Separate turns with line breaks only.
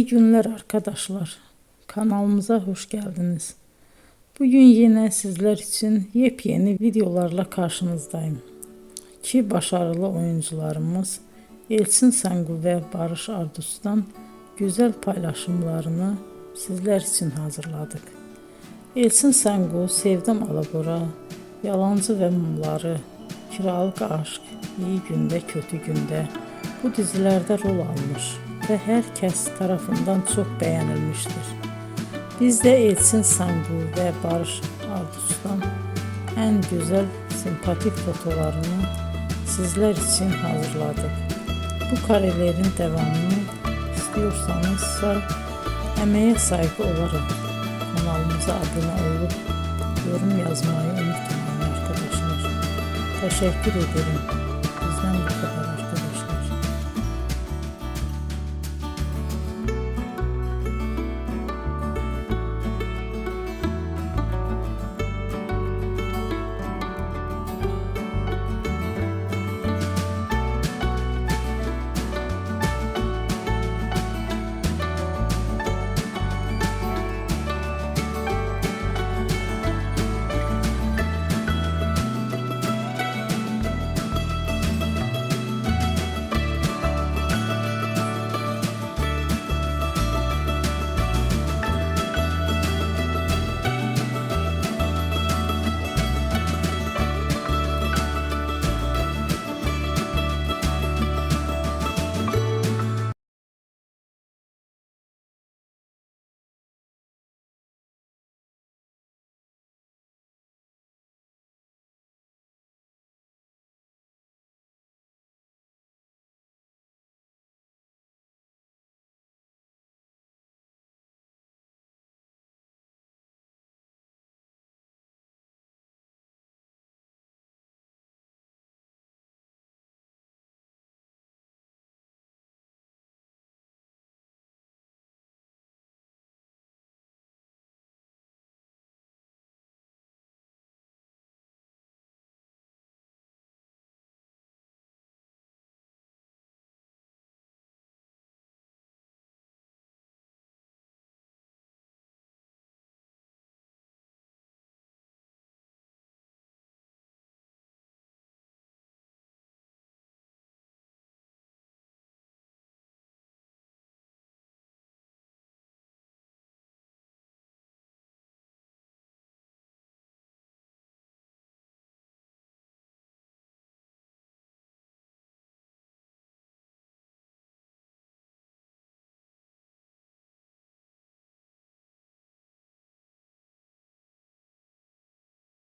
İyi günler arkadaşlar. Kanalımıza hoş geldiniz. Bugün yine sizler için yepyeni videolarla karşınızdayım. İki başarılı oyuncularımız Elçin Sangu ve Barış Ardus'tan güzel paylaşımlarını sizler için hazırladık. Elçin Sangu, Sevdim Alabora, Yalancı ve Mumları, Kiralık Aşk, İyi Günde Kötü Günde bu dizilerde rol almış ve herkes tarafından çok beğenilmiştir. Biz de Elçin Sangu ve Barış Ardus'tan en güzel sempatik fotolarını sizler için hazırladık. Bu karelerin devamını istiyorsanızsa emeğe saygı olarak kanalımıza abone olup yorum yazmayı unutmayın arkadaşlar. Teşekkür ederim.